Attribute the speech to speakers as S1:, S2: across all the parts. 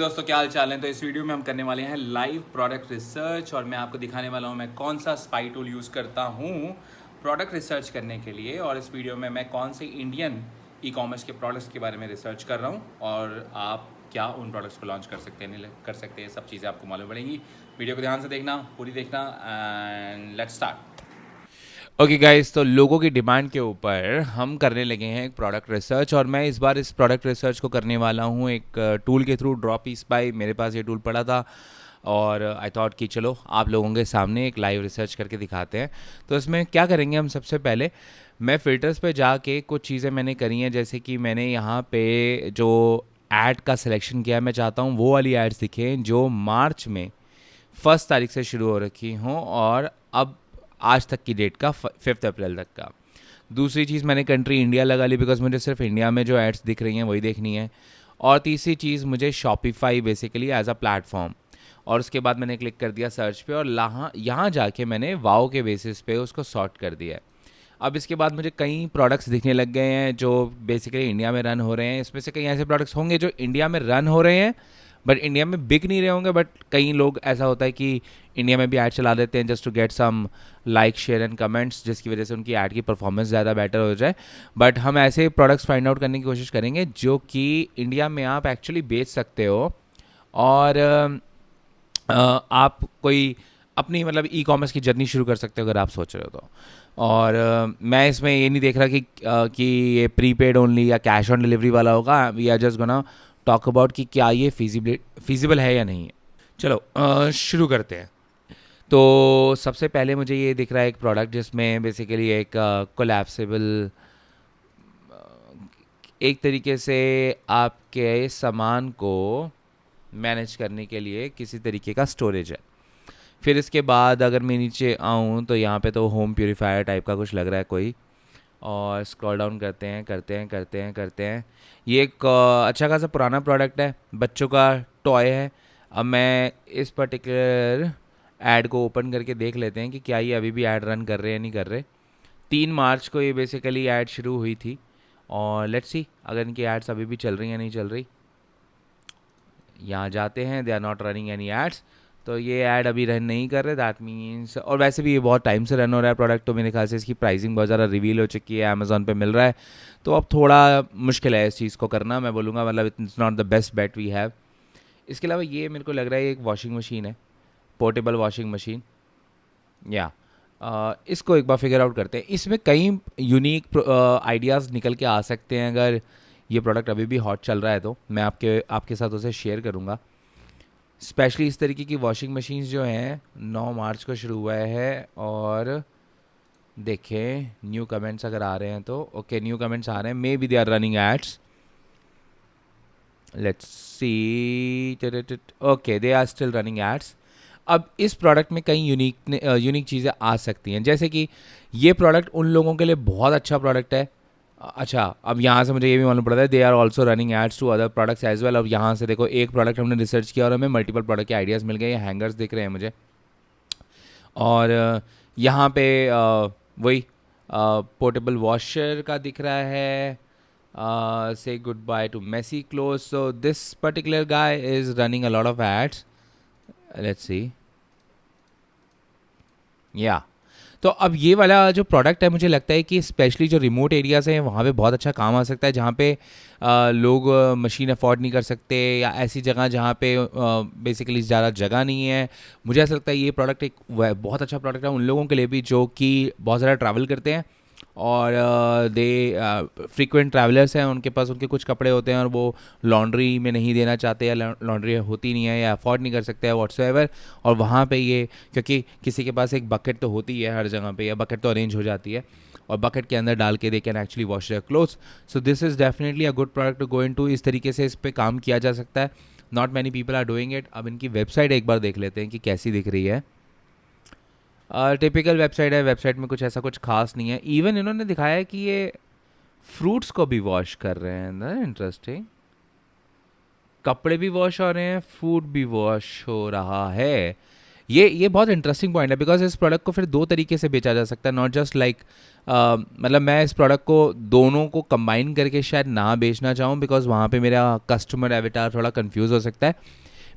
S1: दोस्तों क्या हाल चाल है। तो इस वीडियो में हम करने वाले हैं लाइव प्रोडक्ट रिसर्च और मैं आपको दिखाने वाला हूं मैं कौन सा स्पाई टूल यूज़ करता हूं प्रोडक्ट रिसर्च करने के लिए। और इस वीडियो में मैं कौन से इंडियन ई कॉमर्स के प्रोडक्ट्स के बारे में रिसर्च कर रहा हूं और आप क्या उन प्रोडक्ट्स को लॉन्च कर सकते हैं नहीं कर सकते हैं, सब चीज़ें आपको मालूम पड़ेंगी। वीडियो को ध्यान से देखना, पूरी देखना and let's start. Okay guys, तो लोगों की डिमांड के ऊपर हम करने लगे हैं एक प्रोडक्ट रिसर्च और मैं इस बार इस प्रोडक्ट रिसर्च को करने वाला हूँ एक टूल के थ्रू, ड्रॉप स्पाई। मेरे पास ये टूल पड़ा था और आई थॉट कि चलो आप लोगों के सामने एक लाइव रिसर्च करके दिखाते हैं। तो इसमें क्या करेंगे हम, सबसे पहले मैं फ़िल्टर्स पे जाके कुछ चीज़ें मैंने करी हैं, जैसे कि मैंने यहाँ पे जो ऐड का सिलेक्शन किया है, मैं चाहता हूँ वो वाली एड्स दिखें जो मार्च में 1 तारीख से शुरू हो रखी हों और अब आज तक की डेट का 5 अप्रैल तक का। दूसरी चीज़ मैंने कंट्री इंडिया लगा ली बिकॉज मुझे सिर्फ इंडिया में जो एड्स दिख रही हैं वही देखनी है। और तीसरी चीज़ मुझे Shopify basically as a platform. और उसके बाद मैंने क्लिक कर दिया सर्च पे और यहाँ जाके मैंने वाओ के बेसिस पे उसको सॉर्ट कर दिया है। अब इसके बाद मुझे कई प्रोडक्ट्स दिखने लग गए हैं जो बेसिकली इंडिया में रन हो रहे हैं। इसमें से कई ऐसे प्रोडक्ट्स होंगे जो इंडिया में रन हो रहे हैं बट इंडिया में बिक नहीं रहे होंगे। बट कई लोग, ऐसा होता है कि इंडिया में भी ऐड चला देते हैं just to get some like share and comments, जिसकी वजह से उनकी ऐड की परफॉर्मेंस ज़्यादा बेटर हो जाए। बट हम ऐसे प्रोडक्ट्स फाइंड आउट करने की कोशिश करेंगे जो कि इंडिया में आप एक्चुअली बेच सकते हो और आप कोई अपनी मतलब ई कॉमर्स की जर्नी शुरू कर सकते हो अगर आप सोच रहे हो तो। और मैं इसमें ये नहीं देख रहा कि ये प्रीपेड ओनली या कैश ऑन डिलीवरी वाला होगा। We are just gonna talk about कि क्या ये फिजिबल है या नहीं है। चलो शुरू करते हैं। तो सबसे पहले मुझे ये दिख रहा है एक प्रोडक्ट जिसमें बेसिकली एक कोलैप्सिबल, एक तरीके से आपके सामान को मैनेज करने के लिए किसी तरीके का स्टोरेज है। फिर इसके बाद अगर मैं नीचे आऊँ तो यहाँ पे तो होम प्योरीफायर टाइप का कुछ लग रहा है कोई। और स्क्रॉल डाउन करते हैं करते हैं करते हैं करते हैं। ये एक अच्छा खासा पुराना प्रोडक्ट है, बच्चों का टॉय है। अब मैं इस पर्टिकुलर ऐड को ओपन करके देख लेते हैं कि क्या ये अभी भी ऐड रन कर रहे हैं या नहीं कर रहे। 3 मार्च को ये बेसिकली ऐड शुरू हुई थी और लेट्स सी अगर इनकी एड्स अभी भी चल रही हैं या नहीं चल रही। यहाँ जाते हैं, they are not running any ads. तो ये ऐड अभी रन नहीं कर रहे, दैट मीन्स। और वैसे भी ये बहुत टाइम से रन हो रहा है प्रोडक्ट, तो मेरे ख्याल से इसकी प्राइसिंग बहुत ज़्यादा रिवील हो चुकी है, अमेजोन पे मिल रहा है। तो अब थोड़ा मुश्किल है इस चीज़ को करना, मैं बोलूँगा मतलब it's not the best bet we have. इसके अलावा ये मेरे को लग रहा है एक वॉशिंग मशीन है, पोर्टेबल वॉशिंग मशीन। या इसको एक बार फिगर आउट करते हैं। इसमें कई यूनिक आइडियाज़ निकल के आ सकते हैं अगर ये प्रोडक्ट अभी भी हॉट चल रहा है तो मैं आपके साथ उसे शेयर करूँगा। स्पेशली इस तरीके की वॉशिंग मशीन्स जो हैं 9 मार्च को शुरू हुआ है। और देखें न्यू कमेंट्स अगर आ रहे हैं तो ओके, न्यू कमेंट्स आ रहे हैं, maybe they are running ads. Let's see, okay they are still running ads. अब इस प्रोडक्ट में कई यूनिक चीज़ें आ सकती हैं, जैसे कि ये प्रोडक्ट उन लोगों के लिए बहुत अच्छा प्रोडक्ट है। अच्छा, अब यहाँ से मुझे ये भी मालूम पड़ता है they are also running ads to other products as well. अब यहाँ से देखो एक प्रोडक्ट हमने रिसर्च किया और हमें मल्टीपल प्रोडक्ट के आइडियाज़ मिल गए। ये हैंगर्स दिख रहे हैं मुझे। और यहाँ पे वही पोर्टेबल वॉशर का दिख रहा है, say goodbye to messy clothes. So this particular guy is running a lot of ads. Let's see. Yeah. तो अब ये वाला जो प्रोडक्ट है मुझे लगता है कि स्पेशली जो रिमोट एरियाज़ हैं वहाँ पे बहुत अच्छा काम आ सकता है, जहाँ पे लोग मशीन अफोर्ड नहीं कर सकते या ऐसी जगह जहाँ पे बेसिकली ज़्यादा जगह नहीं है। मुझे ऐसा लगता है ये प्रोडक्ट एक बहुत अच्छा प्रोडक्ट है उन लोगों के लिए भी जो कि बहुत ज़्यादा ट्रैवल करते हैं और दे फ्रीक्वेंट ट्रैवलर्स हैं, उनके पास उनके कुछ कपड़े होते हैं और वो लॉन्ड्री में नहीं देना चाहते या लॉन्ड्री होती नहीं है या अफोर्ड नहीं कर सकते हैं व्हाट्सएवर। और वहाँ पे ये, क्योंकि किसी के पास एक बकेट तो होती है हर जगह पे, या बकेट तो अरेंज हो जाती है और बकेट के अंदर डाल के they can actually wash their clothes. So this is definitely a good product to go into. इस तरीके से इस पर काम किया जा सकता है। Not many people are doing it. अब इनकी वेबसाइट एक बार देख लेते हैं कि कैसी दिख रही है। टिपिकल वेबसाइट है, वेबसाइट में कुछ ऐसा कुछ खास नहीं है। इवन इन्होंने दिखाया है कि ये फ्रूट्स को भी वॉश कर रहे हैं, इंटरेस्टिंग। कपड़े भी वॉश हो रहे हैं, फूड भी वॉश हो रहा है। ये बहुत इंटरेस्टिंग पॉइंट है, बिकॉज इस प्रोडक्ट को फिर दो तरीके से बेचा जा सकता है, नॉट जस्ट लाइक मतलब मैं इस प्रोडक्ट को दोनों को कंबाइन करके शायद ना बेचना चाहूँ, बिकॉज वहाँ पे मेरा कस्टमर एविटार थोड़ा कंफ्यूज हो सकता है।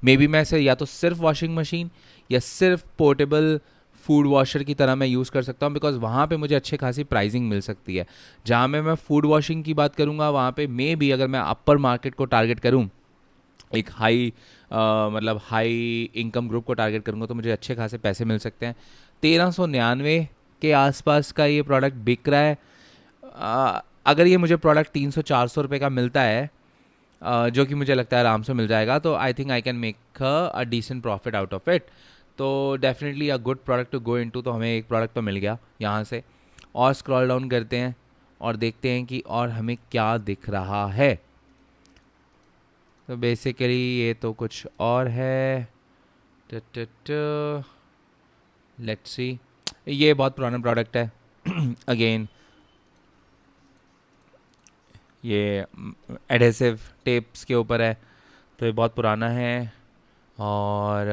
S1: मे बी मैं इसे या तो सिर्फ वॉशिंग मशीन या सिर्फ पोर्टेबल फूड वॉशर की तरह मैं यूज़ कर सकता हूँ, बिकॉज वहाँ पे मुझे अच्छी खासी प्राइसिंग मिल सकती है। जहाँ में मैं फूड वॉशिंग की बात करूँगा वहाँ पे मे बी अगर मैं अपर मार्केट को टारगेट करूँ, एक हाई मतलब हाई इनकम ग्रुप को टारगेट करूँगा, तो मुझे अच्छे खासे पैसे मिल सकते हैं। 1399 के आसपास का ये प्रोडक्ट बिक रहा है। अगर ये मुझे प्रोडक्ट 300-400 रुपये का मिलता है, जो कि मुझे लगता है आराम से मिल जाएगा, तो I think I can make a decent profit out of it. तो definitely a good product to go into. तो हमें एक प्रोडक्ट तो मिल गया यहाँ से, और स्क्रॉल डाउन करते हैं और देखते हैं कि और हमें क्या दिख रहा है। तो बेसिकली ये तो कुछ और है। लेट्स सी, ये बहुत पुराना प्रोडक्ट है अगेन ये एडहेसिव टेप्स के ऊपर है, तो ये बहुत पुराना है। और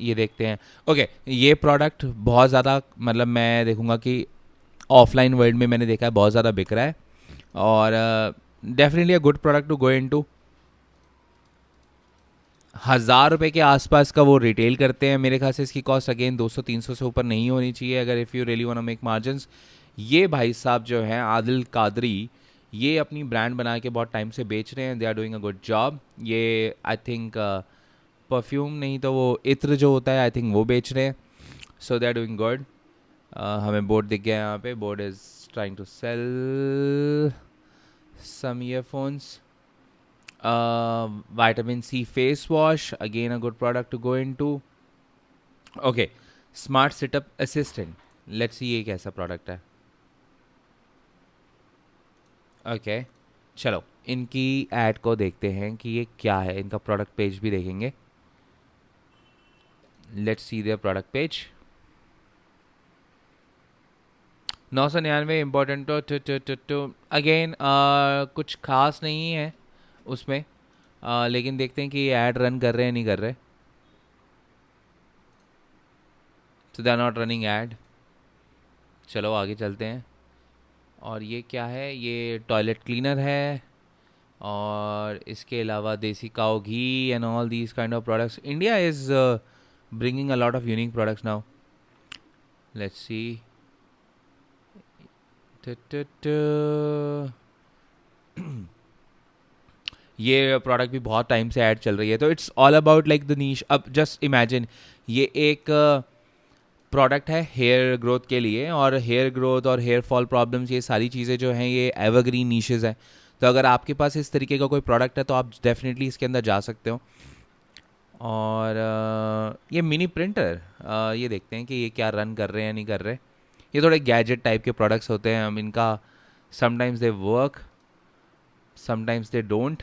S1: ये देखते हैं। ओके, ये प्रोडक्ट बहुत ज़्यादा मतलब मैं देखूँगा कि ऑफलाइन वर्ल्ड में मैंने देखा है बहुत ज़्यादा बिक रहा है, और definitely a good product to go into. 1000 रुपये के आसपास का वो रिटेल करते हैं। मेरे ख्याल से इसकी कॉस्ट अगेन 200-300 से ऊपर नहीं होनी चाहिए, अगर if you really want to make margins. ये भाई साहब जो हैं आदिल कादरी, ये अपनी ब्रांड बना के बहुत टाइम से बेच रहे हैं। They are doing a good job. ये आई थिंक परफ्यूम नहीं तो वो इत्र जो होता है आई थिंक वो बेच रहे हैं। So they are doing good. हमें बोर्ड दिख गया यहाँ पे, board is trying to sell some earphones. vitamin C face wash, again a good product to go into. Okay, smart setup assistant, let's see ये कैसा प्रोडक्ट है। Okay चलो इनकी ऐड को देखते हैं कि ये क्या है, इनका प्रोडक्ट पेज भी देखेंगे। Let's see their product page. 999 important तो अगेन कुछ खास नहीं है उसमें, लेकिन देखते हैं कि ये ऐड रन कर रहे हैं नहीं कर रहे। तो they are not running ad. चलो आगे चलते हैं। और ये क्या है, ये टॉयलेट क्लीनर है, और इसके अलावा desi cow ghee and all these kind of products. India is bringing a lot of unique products now. Let's see. ये प्रोडक्ट भी बहुत टाइम से ऐड चल रही है, तो it's all about like the niche. अब जस्ट इमेजिन ये एक प्रोडक्ट है हेयर ग्रोथ के लिए, और हेयर ग्रोथ और हेयर फॉल प्रॉब्लम्स ये सारी चीज़ें जो हैं ये एवरग्रीन नीशेज़ हैं। तो अगर आपके पास इस तरीके का कोई प्रोडक्ट है तो आप डेफिनेटली इसके अंदर जा सकते हो। और ये मिनी प्रिंटर, ये देखते हैं कि ये क्या रन कर रहे हैं नहीं कर रहे। ये थोड़े गैजेट टाइप के प्रोडक्ट्स होते हैं, हम इनका sometimes they work sometimes they don't.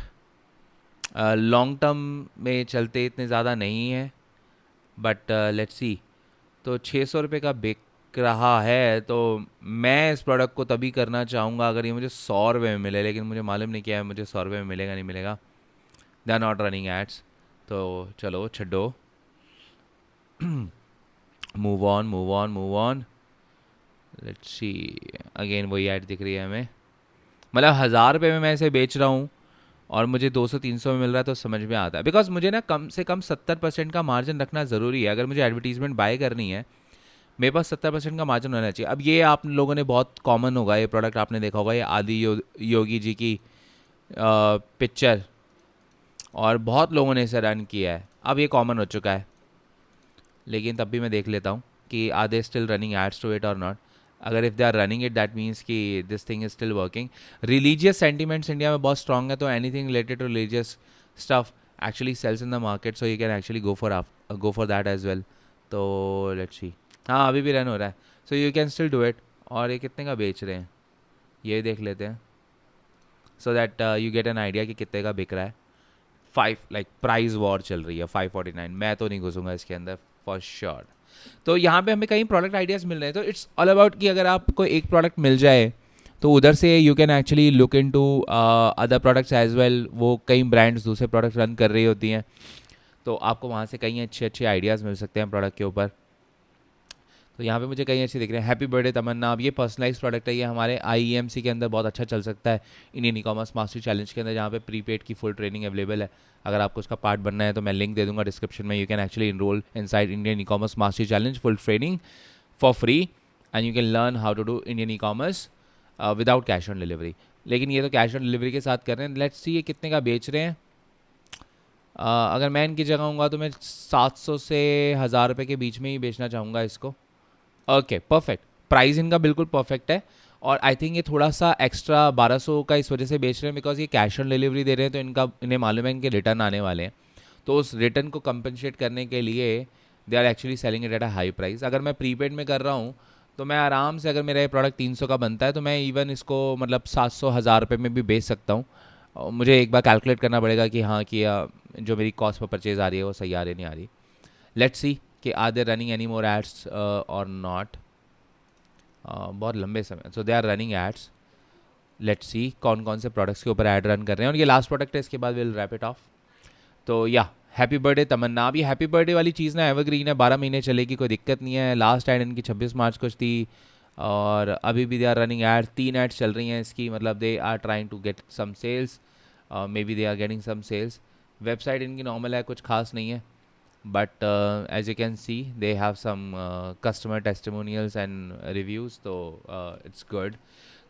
S1: Long term में चलते इतने ज़्यादा नहीं है, बट लेट्स सी। तो 600 रुपये का बिक रहा है, तो मैं इस प्रोडक्ट को तभी करना चाहूँगा अगर ये मुझे 100 रुपये में मिले, लेकिन मुझे मालूम नहीं क्या है मुझे 100 रुपये में मिलेगा नहीं मिलेगा। They are not running ads, तो चलो छड्डो। Move on move on move on. Let's see, again वही ऐड दिख रही है हमें। मतलब 1000 रुपये में मैं इसे बेच रहा हूँ और मुझे 200-300 में मिल रहा है, तो समझ में आता है। बिकॉज मुझे ना कम से कम 70% का मार्जिन रखना ज़रूरी है। अगर मुझे एडवर्टीजमेंट बाय करनी है, मेरे पास 70% का मार्जिन होना चाहिए। अब ये आप लोगों ने बहुत कॉमन होगा, ये प्रोडक्ट आपने देखा होगा, ये योगी जी की पिक्चर, और बहुत लोगों ने इसे रन किया है। अब ये कॉमन हो चुका है, लेकिन तब भी मैं देख लेता हूँ कि are they still running ads to it or not. अगर if they are running it that means कि this thing is still working. Religious sentiments India में बहुत स्ट्रॉन्ग है, तो anything related to religious stuff actually sells in the market, so you can actually go for that as well. तो let's see, हाँ अभी भी run हो रहा है, so you can still do it. और ये कितने का बेच रहे हैं ये देख लेते हैं, so that you get an idea कि कितने का बिक रहा है। 5 लाइक प्राइस वॉर चल रही है, 549। मैं तो नहीं घुसूंगा इसके अंदर फॉर श्योर। तो यहाँ पे हमें कई प्रोडक्ट आइडियाज़ मिल रहे हैं, तो इट्स ऑल अबाउट कि अगर आपको एक प्रोडक्ट मिल जाए तो उधर से you can actually look into other products as well. वो कई ब्रांड्स दूसरे प्रोडक्ट रन कर रही होती हैं,
S2: तो आपको वहाँ से कई अच्छे अच्छे आइडियाज़ मिल सकते हैं प्रोडक्ट के ऊपर। तो यहाँ पे मुझे कई अच्छे दिख रहे हैं। हैप्पी बर्थडे तमन्ना, अब ये पर्सनलाइज प्रोडक्ट है, ये हमारे IEMC के अंदर बहुत अच्छा चल सकता है, Indian e commerce mastery challenge के अंदर, जहाँ पे प्रीपेड की फुल ट्रेनिंग अवेलेबल है। अगर आपको उसका पार्ट बनना है तो मैं लिंक दे दूंगा डिस्क्रिप्शन में। You can actually enroll inside Indian e commerce mastery challenge full training for free and you can learn how to do Indian e commerce without cash on delivery. लेकिन ये तो cash on delivery के साथ कर रहे हैं। Let's see ये कितने का बेच रहे हैं। अगर मैं इनकी जगह हूँगा तो मैं 700 से 1000 रुपये के बीच में ही बेचना चाहूँगा इसको। ओके परफेक्ट, प्राइस इनका बिल्कुल परफेक्ट है। और आई थिंक ये थोड़ा सा एक्स्ट्रा 1200 का इस वजह से बेच रहे हैं बिकॉज ये कैश ऑन डिलीवरी दे रहे हैं, तो इन्हें मालूम है इनके रिटर्न आने वाले हैं। तो उस रिटर्न को कंपनसेट करने के लिए they are actually selling it at a high price. अगर मैं प्रीपेड में कर रहा हूँ तो मैं आराम से, अगर मेरा ये प्रोडक्ट 300 का बनता है तो मैं इवन इसको मतलब 700-1000 रुपये में भी बेच सकता हूँ। मुझे एक बार कैलकुलेट करना पड़ेगा कि हाँ कि जो मेरी कॉस्ट पर परचेज आ रही है वो सही आ रही नहीं आ रही। लेट्स सी कि are they running any more ads or not. बहुत लंबे समय, so they are running ads. Let's see कौन कौन से प्रोडक्ट्स के ऊपर ऐड रन कर रहे हैं, और ये लास्ट प्रोडक्ट है, इसके बाद विल रैप इट ऑफ। तो या हैप्पी बर्थडे तमन्ना, अब ये हैप्पी बर्थडे वाली चीज़ ना एवरग्रीन है, 12 महीने चलेगी, कोई दिक्कत नहीं है। लास्ट ऐड इनकी 26 मार्च को थी और अभी भी they are running ad, 3 ads चल रही हैं इसकी, मतलब they are trying to get some sales, maybe they are getting some sales. Website इनकी नॉर्मल है, कुछ खास नहीं है, but as you can see they have some customer testimonials and reviews, so it's good.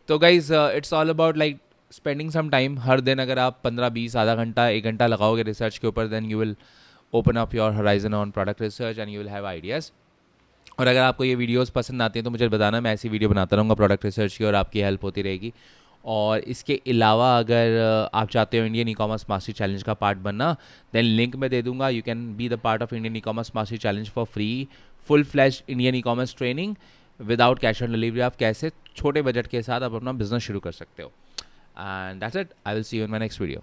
S2: तो guys it's all about like spending some time। हर दिन अगर आप 15-20 आधा घंटा 1 घंटा लगाओगे रिसर्च के ऊपर, then you will open up your horizon on product research and you will have ideas। और अगर आपको ये वीडियोस पसंद आती हैं तो मुझे बताना, मैं ऐसी वीडियो बनाता रहूँगा प्रोडक्ट रिसर्च की और आपकी हेल्प होती रहेगी। और इसके अलावा अगर आप चाहते हो Indian e commerce mastery challenge का पार्ट बनना, देन लिंक मैं दे दूंगा, you can be the part of Indian e commerce mastery challenge for free full flash Indian e commerce training without cash on delivery. आप कैसे छोटे budget के साथ आप अपना बिजनेस शुरू कर सकते हो। And that's it, I will see you in my next video.